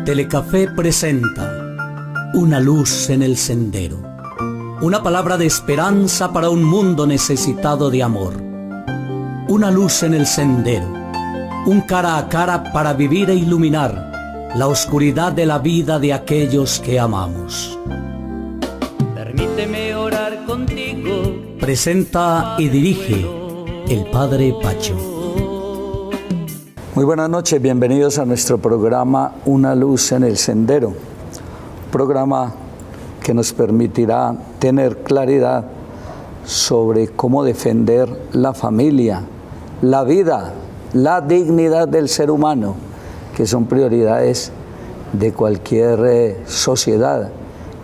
Telecafé presenta Una luz en el sendero. Una palabra de esperanza para un mundo necesitado de amor. Una luz en el sendero. Un cara a cara para vivir e iluminar la oscuridad de la vida de aquellos que amamos. Permíteme orar contigo. Presenta y dirige el Padre Pacho. Muy buenas noches, bienvenidos a nuestro programa Una luz en el sendero. Programa que nos permitirá tener claridad sobre cómo defender la familia, la vida, la dignidad del ser humano, que son prioridades de cualquier sociedad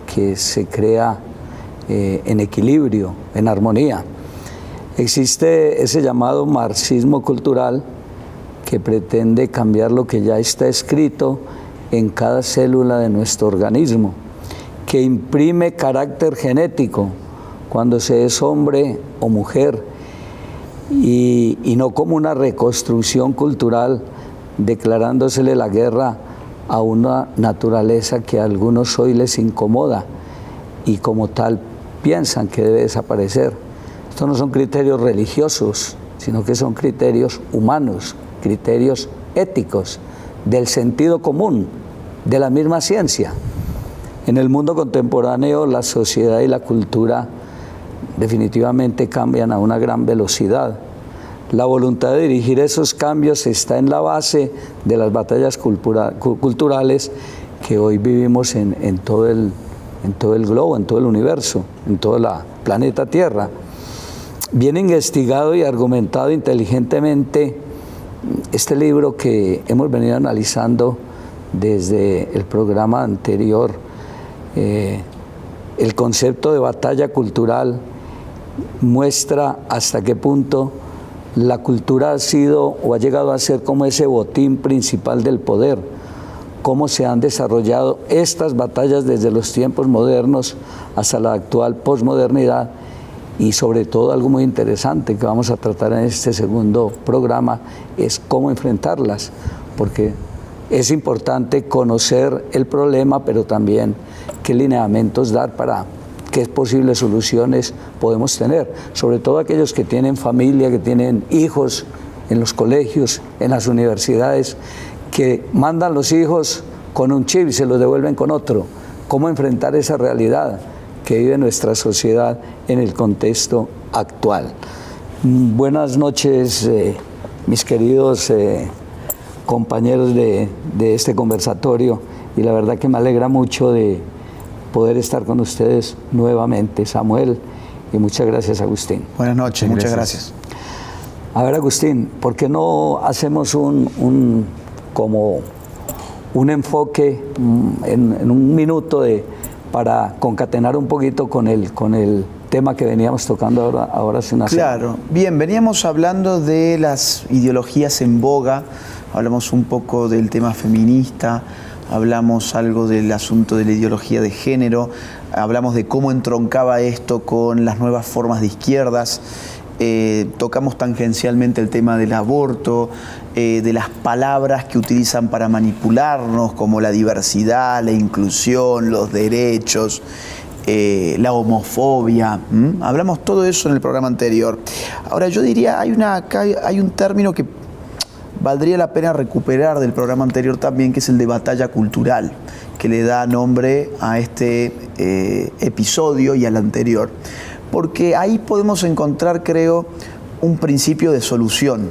que se crea en equilibrio, en armonía. Existe ese llamado marxismo cultural que pretende cambiar lo que ya está escrito en cada célula de nuestro organismo, que imprime carácter genético cuando se es hombre o mujer, y no como una reconstrucción cultural declarándosele la guerra a una naturaleza que a algunos hoy les incomoda y como tal piensan que debe desaparecer. Estos no son criterios religiosos, sino que son criterios humanos, criterios éticos, del sentido común, de la misma ciencia. En el mundo contemporáneo, la sociedad y la cultura definitivamente cambian a una gran velocidad. La voluntad de dirigir esos cambios está en la base de las batallas culturales que hoy vivimos en todo el globo, en todo el universo, en todo el planeta Tierra. Bien investigado y argumentado inteligentemente, este libro que hemos venido analizando desde el programa anterior, el concepto de batalla cultural, muestra hasta qué punto la cultura ha sido o ha llegado a ser como ese botín principal del poder, cómo se han desarrollado estas batallas desde los tiempos modernos hasta la actual posmodernidad. Y sobre todo algo muy interesante que vamos a tratar en este segundo programa es cómo enfrentarlas, porque es importante conocer el problema, pero también qué lineamientos dar para qué posibles soluciones podemos tener, sobre todo aquellos que tienen familia, que tienen hijos en los colegios, en las universidades, que mandan los hijos con un chip y se los devuelven con otro. ¿Cómo enfrentar esa realidad que vive nuestra sociedad en el contexto actual? Buenas noches, mis queridos compañeros de este conversatorio, y la verdad que me alegra mucho de poder estar con ustedes nuevamente, Samuel, y muchas gracias, Agustín. Buenas noches, muchas gracias. A ver, Agustín, ¿por qué no hacemos un enfoque en un minuto para concatenar un poquito con el tema que veníamos tocando ahora hace una semana? Claro, bien, veníamos hablando de las ideologías en boga, hablamos un poco del tema feminista, hablamos algo del asunto de la ideología de género, hablamos de cómo entroncaba esto con las nuevas formas de izquierdas, tocamos tangencialmente el tema del aborto, de las palabras que utilizan para manipularnos, como la diversidad, la inclusión, los derechos, la homofobia. Hablamos todo eso en el programa anterior. Ahora yo diría, hay un término que valdría la pena recuperar del programa anterior también, que es el de batalla cultural, que le da nombre a este episodio y al anterior. Porque ahí podemos encontrar, creo, un principio de solución.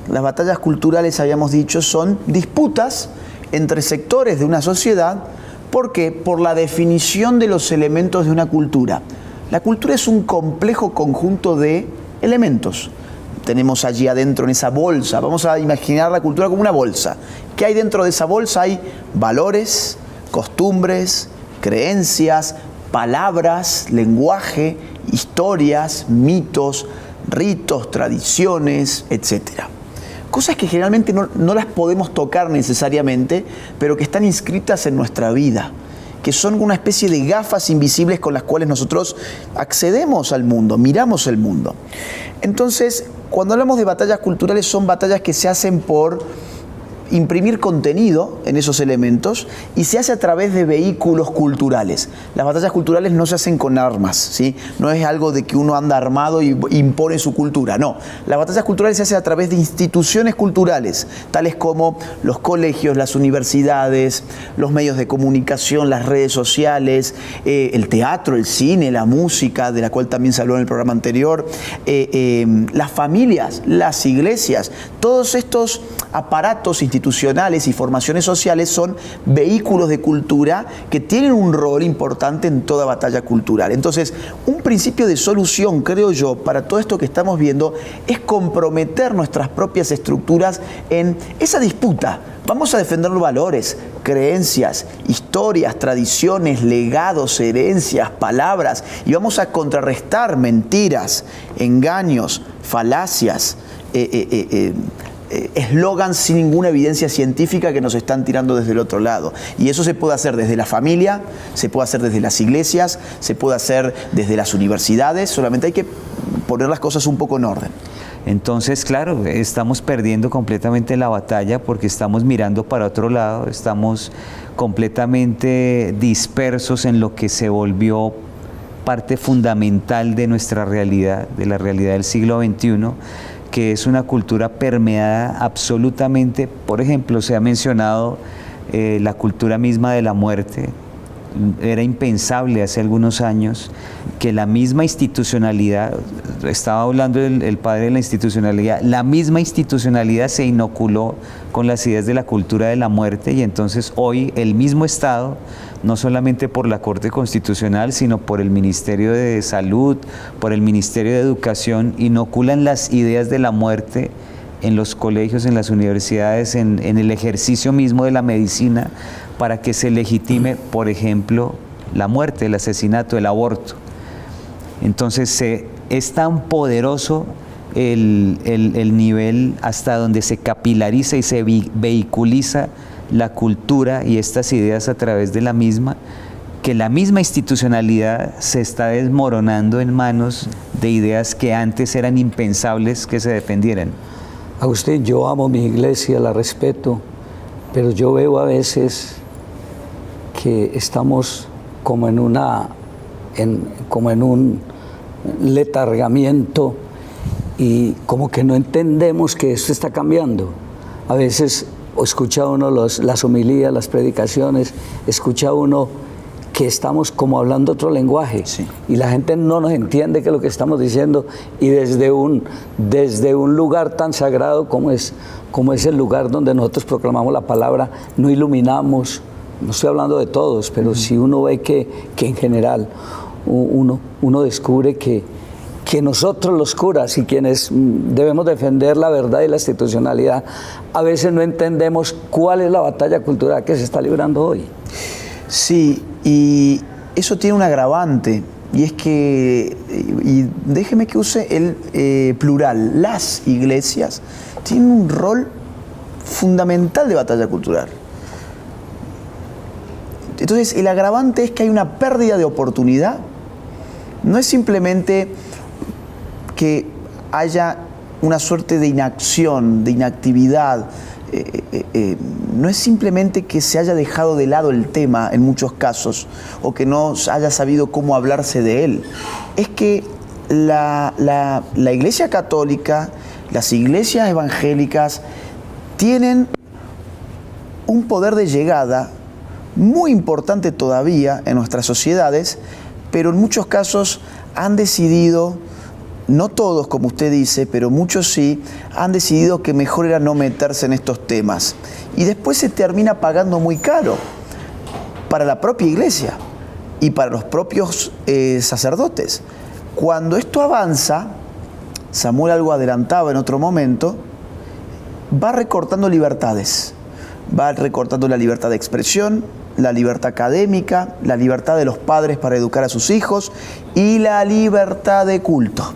Las batallas culturales, habíamos dicho, son disputas entre sectores de una sociedad. ¿Por qué? Por la definición de los elementos de una cultura. La cultura es un complejo conjunto de elementos. Tenemos allí adentro, en esa bolsa, vamos a imaginar la cultura como una bolsa. ¿Qué hay dentro de esa bolsa? Hay valores, costumbres, creencias, palabras, lenguaje, historias, mitos, ritos, tradiciones, etc. Cosas que generalmente no las podemos tocar necesariamente, pero que están inscritas en nuestra vida, que son una especie de gafas invisibles con las cuales nosotros accedemos al mundo, miramos el mundo. Entonces, cuando hablamos de batallas culturales, son batallas que se hacen por imprimir contenido en esos elementos y se hace a través de vehículos culturales. Las batallas culturales no se hacen con armas, ¿sí? No es algo de que uno anda armado y impone su cultura, no. Las batallas culturales se hacen a través de instituciones culturales, tales como los colegios, las universidades, los medios de comunicación, las redes sociales, el teatro, el cine, la música, de la cual también se habló en el programa anterior, las familias, las iglesias, todos estos aparatos institucionales y formaciones sociales son vehículos de cultura que tienen un rol importante en toda batalla cultural. Entonces, un principio de solución, creo yo, para todo esto que estamos viendo es comprometer nuestras propias estructuras en esa disputa. Vamos a defender los valores, creencias, historias, tradiciones, legados, herencias, palabras, y vamos a contrarrestar mentiras, engaños, falacias, eslogans sin ninguna evidencia científica que nos están tirando desde el otro lado. Y eso se puede hacer desde la familia, se puede hacer desde las iglesias, se puede hacer desde las universidades, solamente hay que poner las cosas un poco en orden. Entonces, claro, estamos perdiendo completamente la batalla porque estamos mirando para otro lado, estamos completamente dispersos en lo que se volvió parte fundamental de nuestra realidad, de la realidad del siglo XXI, que es una cultura permeada absolutamente. Por ejemplo, se ha mencionado la cultura misma de la muerte. Era impensable hace algunos años que la misma institucionalidad, estaba hablando el padre de la institucionalidad, la misma institucionalidad se inoculó con las ideas de la cultura de la muerte, y entonces hoy el mismo Estado, no solamente por la Corte Constitucional, sino por el Ministerio de Salud, por el Ministerio de Educación, inoculan las ideas de la muerte en los colegios, en las universidades, en el ejercicio mismo de la medicina, para que se legitime, por ejemplo, la muerte, el asesinato, el aborto. Entonces es tan poderoso el nivel hasta donde se capilariza y se vehiculiza la cultura y estas ideas a través de la misma, que la misma institucionalidad se está desmoronando en manos de ideas que antes eran impensables que se defendieran. Agustín, yo amo mi iglesia, la respeto, pero yo veo a veces que estamos como en un letargamiento y como que no entendemos que esto está cambiando. A veces escucha uno las homilías, las predicaciones, escucha uno que estamos como hablando otro lenguaje, sí, y la gente no nos entiende qué es lo que estamos diciendo, y desde un lugar tan sagrado como es el lugar donde nosotros proclamamos la palabra, no iluminamos. No estoy hablando de todos, pero sí uno ve que en general uno descubre que nosotros los curas y quienes debemos defender la verdad y la institucionalidad, a veces no entendemos cuál es la batalla cultural que se está librando hoy. Sí, y eso tiene un agravante, y es que, y déjeme que use el plural, las iglesias tienen un rol fundamental de batalla cultural. Entonces, el agravante es que hay una pérdida de oportunidad. No es simplemente que haya una suerte de inacción, de inactividad. No es simplemente que se haya dejado de lado el tema en muchos casos, o que no haya sabido cómo hablarse de él. Es que la Iglesia Católica, las iglesias evangélicas, tienen un poder de llegada muy importante todavía en nuestras sociedades, pero en muchos casos han decidido, no todos como usted dice, pero muchos sí, han decidido que mejor era no meterse en estos temas. Y después se termina pagando muy caro para la propia iglesia y para los propios sacerdotes. Cuando esto avanza, Samuel algo adelantaba en otro momento, va recortando libertades. Va recortando la libertad de expresión, la libertad académica, la libertad de los padres para educar a sus hijos y la libertad de culto.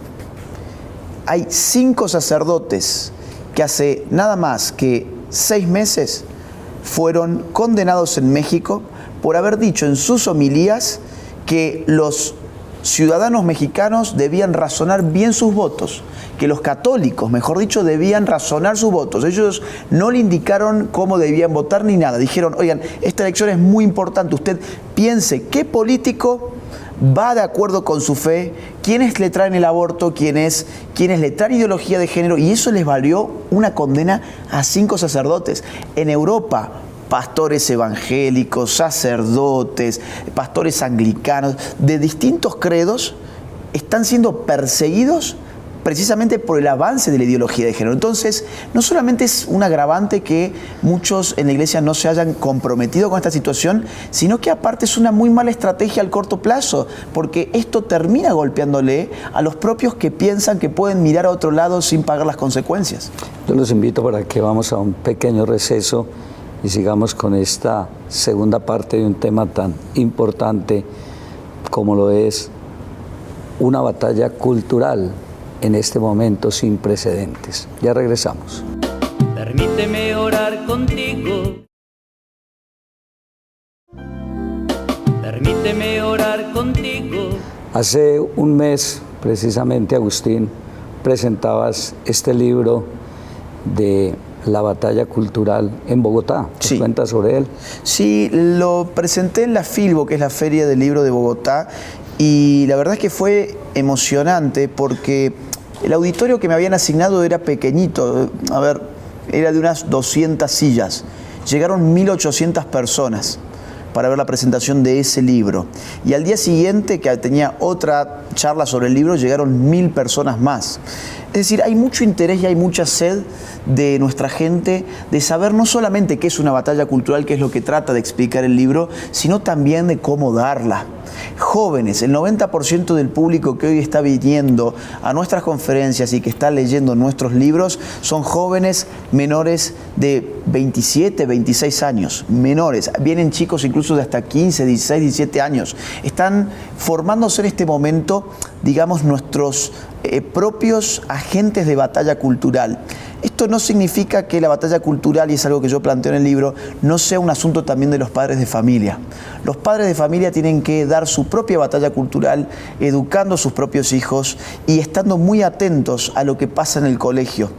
Hay 5 sacerdotes que hace nada más que 6 meses fueron condenados en México por haber dicho en sus homilías que los ciudadanos mexicanos debían razonar bien sus votos, que los católicos, mejor dicho, debían razonar sus votos. Ellos no le indicaron cómo debían votar ni nada. Dijeron, oigan, esta elección es muy importante, usted piense qué político va de acuerdo con su fe, quiénes le traen el aborto, quiénes le traen ideología de género, y eso les valió una condena a 5 sacerdotes. En Europa, pastores evangélicos, sacerdotes, pastores anglicanos, de distintos credos, están siendo perseguidos precisamente por el avance de la ideología de género. Entonces, no solamente es un agravante que muchos en la iglesia no se hayan comprometido con esta situación, sino que aparte es una muy mala estrategia al corto plazo, porque esto termina golpeándole a los propios que piensan que pueden mirar a otro lado sin pagar las consecuencias. Yo los invito para que vamos a un pequeño receso y sigamos con esta segunda parte de un tema tan importante como lo es una batalla cultural en este momento sin precedentes. Ya regresamos. Permíteme orar contigo. Permíteme orar contigo. Hace un mes, precisamente, Agustín, presentabas este libro de la batalla cultural en Bogotá. ¿Te cuentas sobre él? Sí, lo presenté en la Filbo, que es la Feria del Libro de Bogotá, y la verdad es que fue emocionante porque el auditorio que me habían asignado era pequeñito, era de unas 200 sillas. Llegaron 1.800 personas para ver la presentación de ese libro. Y al día siguiente, que tenía otra charla sobre el libro, llegaron 1.000 personas más. Es decir, hay mucho interés y hay mucha sed de nuestra gente de saber no solamente qué es una batalla cultural, que es lo que trata de explicar el libro, sino también de cómo darla. Jóvenes, el 90% del público que hoy está viniendo a nuestras conferencias y que está leyendo nuestros libros son jóvenes menores de 27, 26 años, menores. Vienen chicos incluso de hasta 15, 16, 17 años. Están formándose en este momento, digamos, nuestros propios agentes de batalla cultural. Esto no significa que la batalla cultural, y es algo que yo planteo en el libro, no sea un asunto también de los padres de familia. Los padres de familia tienen que dar su propia batalla cultural, educando a sus propios hijos y estando muy atentos a lo que pasa en el colegio.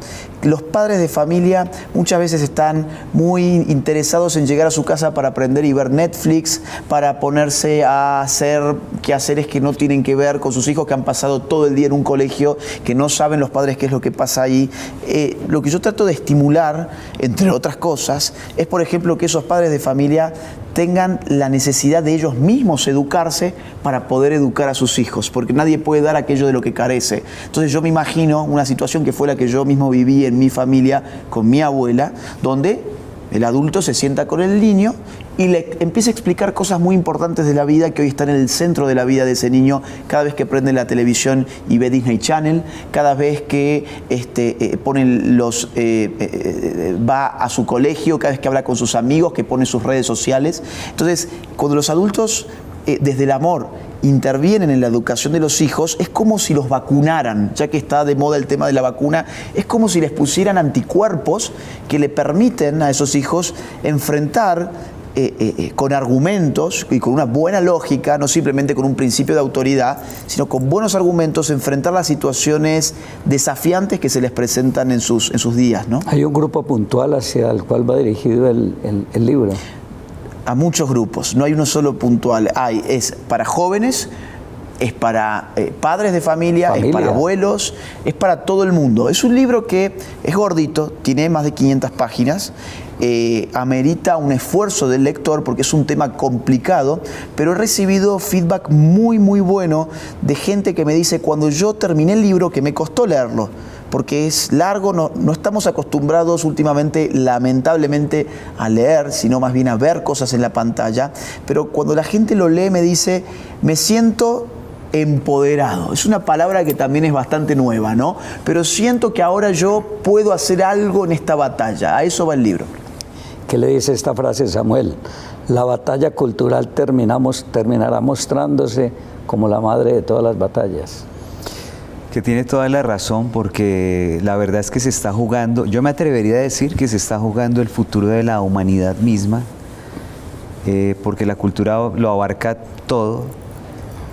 Los padres de familia muchas veces están muy interesados en llegar a su casa para aprender y ver Netflix, para ponerse a hacer quehaceres que no tienen que ver con sus hijos, que han pasado todo el día en un colegio, que no saben los padres qué es lo que pasa ahí. Lo que yo trato de estimular, entre otras cosas, es, por ejemplo, que esos padres de familia tengan la necesidad de ellos mismos educarse para poder educar a sus hijos, porque nadie puede dar aquello de lo que carece. Entonces yo me imagino una situación que fue la que yo mismo viví en mi familia con mi abuela, donde el adulto se sienta con el niño y le empieza a explicar cosas muy importantes de la vida que hoy están en el centro de la vida de ese niño, cada vez que prende la televisión y ve Disney Channel, cada vez que va a su colegio, cada vez que habla con sus amigos, que pone sus redes sociales. Entonces, cuando los adultos desde el amor intervienen en la educación de los hijos, es como si los vacunaran, ya que está de moda el tema de la vacuna, es como si les pusieran anticuerpos que le permiten a esos hijos enfrentar con argumentos y con una buena lógica, no simplemente con un principio de autoridad, sino con buenos argumentos, enfrentar las situaciones desafiantes que se les presentan en sus días, ¿no? Hay un grupo puntual hacia el cual va dirigido el libro. A muchos grupos, no hay uno solo puntual. Es para jóvenes, es para padres de familia, es para abuelos, es para todo el mundo. Es un libro que es gordito, tiene más de 500 páginas, amerita un esfuerzo del lector porque es un tema complicado, pero he recibido feedback muy muy bueno de gente que me dice, cuando yo terminé el libro, que me costó leerlo, porque es largo, no estamos acostumbrados últimamente, lamentablemente, a leer, sino más bien a ver cosas en la pantalla, pero cuando la gente lo lee me dice, me siento empoderado. Es una palabra que también es bastante nueva, ¿no? Pero siento que ahora yo puedo hacer algo en esta batalla. A eso va el libro. ¿Qué le dice esta frase, Samuel? La batalla cultural terminará mostrándose como la madre de todas las batallas. Que tiene toda la razón, porque la verdad es que se está jugando, yo me atrevería a decir que se está jugando el futuro de la humanidad misma, porque la cultura lo abarca todo,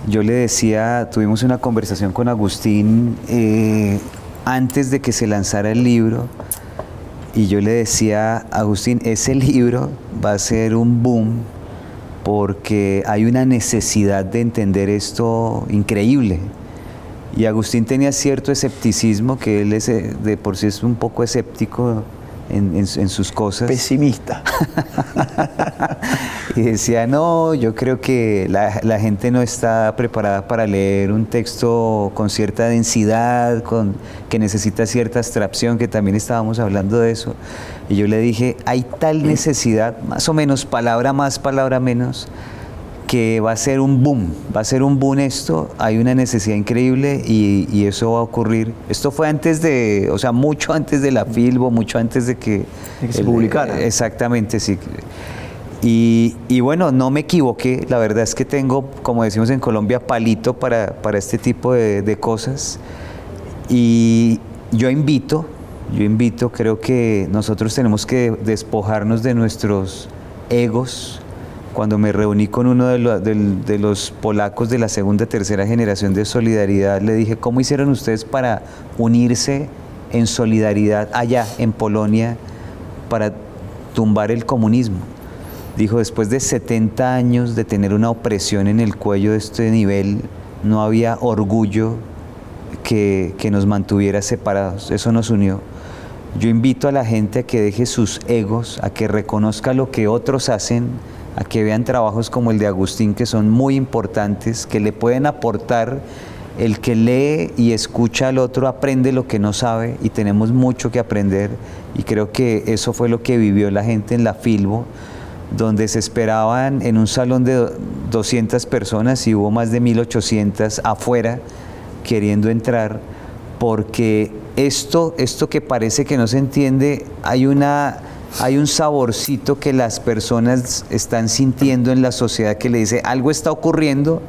yo le decía, tuvimos una conversación con Agustín antes de que se lanzara el libro, y yo le decía, Agustín, ese libro va a ser un boom porque hay una necesidad de entender esto increíble. Y Agustín tenía cierto escepticismo, que él de por sí es un poco escéptico en sus cosas. Pesimista. Y decía, no, yo creo que la gente no está preparada para leer un texto con cierta densidad, que necesita cierta abstracción, que también estábamos hablando de eso. Y yo le dije, hay tal necesidad, más o menos, palabra más, palabra menos, que va a ser un boom esto, hay una necesidad increíble y eso va a ocurrir. Esto fue mucho antes de la Filbo, mucho antes de que se publicara. Exactamente, sí. Y bueno, no me equivoqué, la verdad es que tengo, como decimos en Colombia, palito para este tipo de cosas. Y yo invito, creo que nosotros tenemos que despojarnos de nuestros egos. Cuando me reuní con uno de los polacos de la segunda, tercera generación de Solidaridad, le dije, ¿cómo hicieron ustedes para unirse en solidaridad allá en Polonia para tumbar el comunismo? Dijo, después de 70 años de tener una opresión en el cuello de este nivel, no había orgullo que nos mantuviera separados, eso nos unió. Yo invito a la gente a que deje sus egos, a que reconozca lo que otros hacen, a que vean trabajos como el de Agustín, que son muy importantes, que le pueden aportar. El que lee y escucha al otro aprende lo que no sabe, y tenemos mucho que aprender, y creo que eso fue lo que vivió la gente en la Filbo, donde se esperaban en un salón de 200 personas y hubo más de 1.800 afuera queriendo entrar, porque esto que parece que no se entiende, hay un saborcito que las personas están sintiendo en la sociedad que le dice, algo está ocurriendo,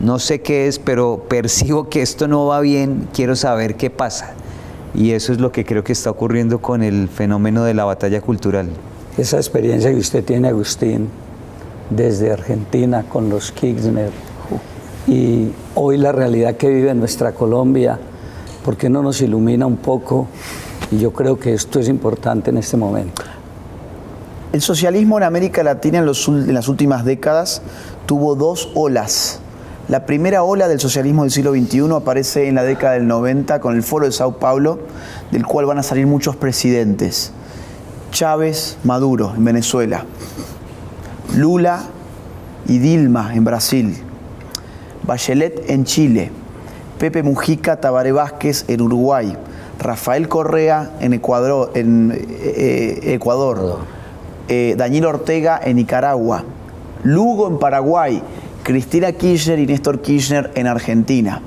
no sé qué es, pero percibo que esto no va bien, quiero saber qué pasa. Y eso es lo que creo que está ocurriendo con el fenómeno de la batalla cultural. Esa experiencia que usted tiene, Agustín, desde Argentina con los Kirchner, y hoy la realidad que vive en nuestra Colombia, ¿por qué no nos ilumina un poco? Y yo creo que esto es importante en este momento. El socialismo en América Latina en las últimas décadas tuvo dos olas. La primera ola del socialismo del siglo XXI aparece en la década del 90 con el Foro de Sao Paulo, del cual van a salir muchos presidentes. Chávez, Maduro en Venezuela, Lula y Dilma en Brasil, Bachelet en Chile, Pepe Mujica, Tabaré Vázquez en Uruguay, Rafael Correa en Ecuador, Daniel Ortega en Nicaragua, Lugo en Paraguay, Cristina Kirchner y Néstor Kirchner en Argentina.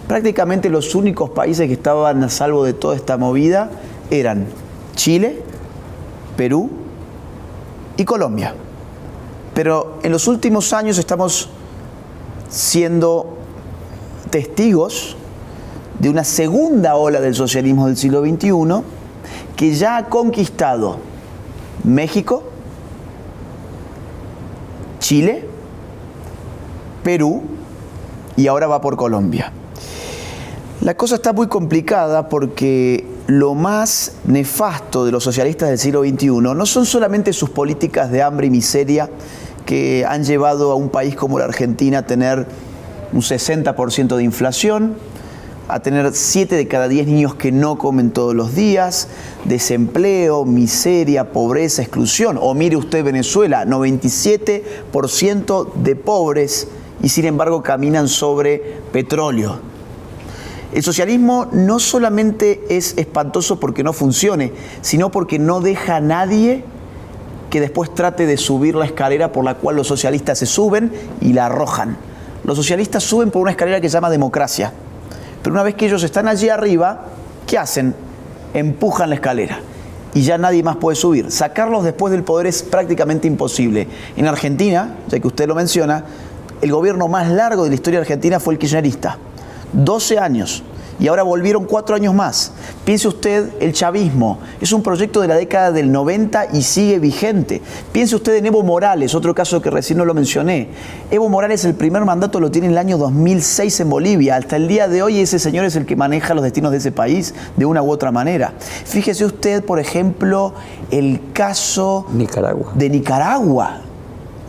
Prácticamente los únicos países que estaban a salvo de toda esta movida eran Chile, Perú y Colombia. Pero en los últimos años estamos siendo testigos de una segunda ola del socialismo del siglo XXI que ya ha conquistado México, Chile, Perú y ahora va por Colombia. La cosa está muy complicada porque lo más nefasto de los socialistas del siglo XXI no son solamente sus políticas de hambre y miseria que han llevado a un país como la Argentina a tener un 60% de inflación, a tener 7 de cada 10 niños que no comen todos los días, desempleo, miseria, pobreza, exclusión. O mire usted Venezuela, 97% de pobres y sin embargo caminan sobre petróleo. El socialismo no solamente es espantoso porque no funcione, sino porque no deja a nadie que después trate de subir la escalera por la cual los socialistas se suben y la arrojan. Los socialistas suben por una escalera que se llama democracia. Pero una vez que ellos están allí arriba, ¿qué hacen? Empujan la escalera y ya nadie más puede subir. Sacarlos después del poder es prácticamente imposible. En Argentina, ya que usted lo menciona, el gobierno más largo de la historia argentina fue el kirchnerista. 12 años. y ahora volvieron 4 años más. Piense usted el chavismo, es un proyecto de la década del 90 y sigue vigente. Piense usted en Evo Morales, otro caso que recién no lo mencioné. Evo Morales, el primer mandato lo tiene en el año 2006 en Bolivia. Hasta el día de hoy ese señor es el que maneja los destinos de ese país de una u otra manera. Fíjese usted, por ejemplo, el caso de Nicaragua.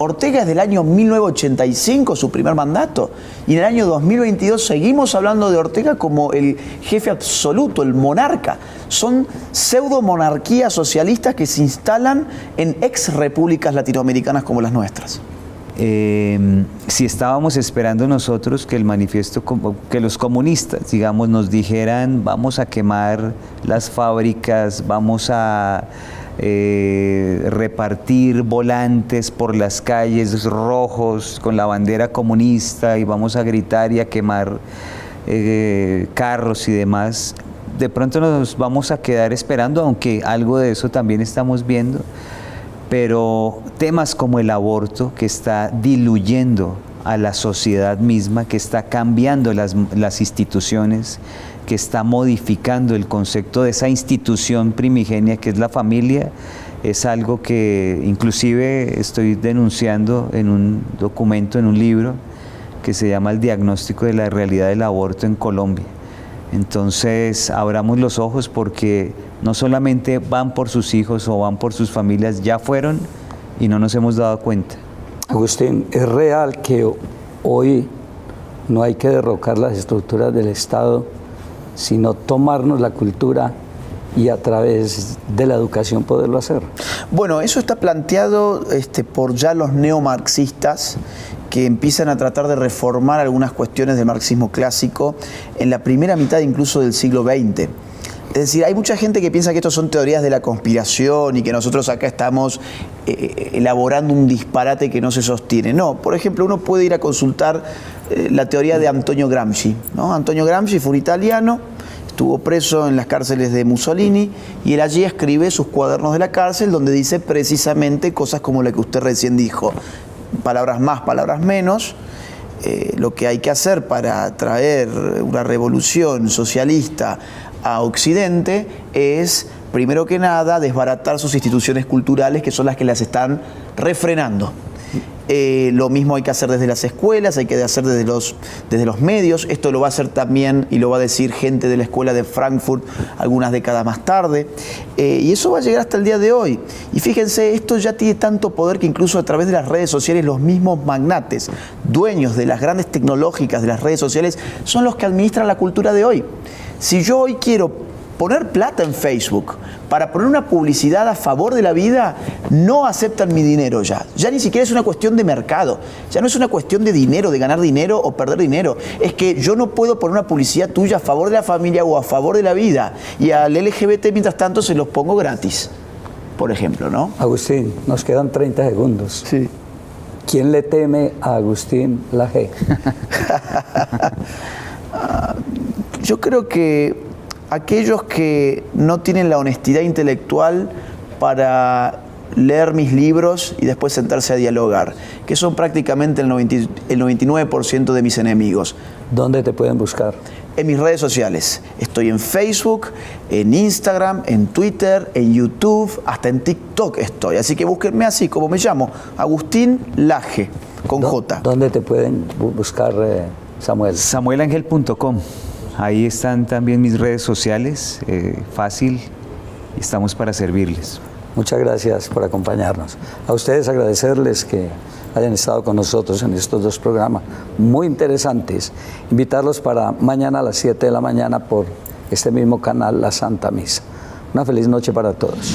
Ortega es del año 1985, su primer mandato, y en el año 2022 seguimos hablando de Ortega como el jefe absoluto, el monarca. Son pseudo-monarquías socialistas que se instalan en ex-repúblicas latinoamericanas como las nuestras. Si estábamos esperando nosotros que el manifiesto, que los comunistas, digamos, nos dijeran vamos a quemar las fábricas, vamos a repartir volantes por las calles rojos con la bandera comunista y vamos a gritar y a quemar carros y demás, de pronto nos vamos a quedar esperando, aunque algo de eso también estamos viendo, pero temas como el aborto, que está diluyendo a la sociedad misma, que está cambiando las instituciones, que está modificando el concepto de esa institución primigenia que es la familia, es algo que inclusive estoy denunciando en un documento, en un libro, que se llama El diagnóstico de la realidad del aborto en Colombia. Entonces, abramos los ojos porque no solamente van por sus hijos o van por sus familias, ya fueron y no nos hemos dado cuenta. Agustín, es real que hoy no hay que derrocar las estructuras del Estado, sino tomarnos la cultura y a través de la educación poderlo hacer. Bueno, eso está planteado por ya los neomarxistas, que empiezan a tratar de reformar algunas cuestiones del marxismo clásico en la primera mitad incluso del siglo XX. Es decir, hay mucha gente que piensa que esto son teorías de la conspiración y que nosotros acá estamos elaborando un disparate que no se sostiene. No, por ejemplo, uno puede ir a consultar la teoría de Antonio Gramsci, ¿no? Antonio Gramsci fue un italiano, estuvo preso en las cárceles de Mussolini y él allí escribe sus cuadernos de la cárcel donde dice precisamente cosas como la que usted recién dijo. Palabras más, palabras menos. Lo que hay que hacer para traer una revolución socialista a Occidente es, primero que nada, desbaratar sus instituciones culturales, que son las que las están refrenando. Lo mismo hay que hacer desde las escuelas, hay que hacer desde los medios. Esto lo va a hacer también y lo va a decir gente de la escuela de Frankfurt algunas décadas más tarde. Y eso va a llegar hasta el día de hoy. Y fíjense, esto ya tiene tanto poder que incluso a través de las redes sociales los mismos magnates, dueños de las grandes tecnológicas de las redes sociales, son los que administran la cultura de hoy. Si yo hoy quiero poner plata en Facebook para poner una publicidad a favor de la vida, no aceptan mi dinero ya. Ya ni siquiera es una cuestión de mercado, ya no es una cuestión de dinero, de ganar dinero o perder dinero. Es que yo no puedo poner una publicidad tuya a favor de la familia o a favor de la vida y al LGBT mientras tanto se los pongo gratis, por ejemplo, ¿no? Agustín, nos quedan 30 segundos. Sí. ¿Quién le teme a Agustín Laje? Yo creo que aquellos que no tienen la honestidad intelectual para leer mis libros y después sentarse a dialogar, que son prácticamente el 99% de mis enemigos. ¿Dónde te pueden buscar? En mis redes sociales. Estoy en Facebook, en Instagram, en Twitter, en YouTube, hasta en TikTok estoy. Así que búsquenme así, como me llamo, Agustín Laje, con J. ¿Dónde te pueden buscar, Samuel? Samuelangel.com. Ahí están también mis redes sociales, fácil, y estamos para servirles. Muchas gracias por acompañarnos. A ustedes agradecerles que hayan estado con nosotros en estos 2 programas muy interesantes. Invitarlos para mañana a las 7 de la mañana por este mismo canal, La Santa Misa. Una feliz noche para todos.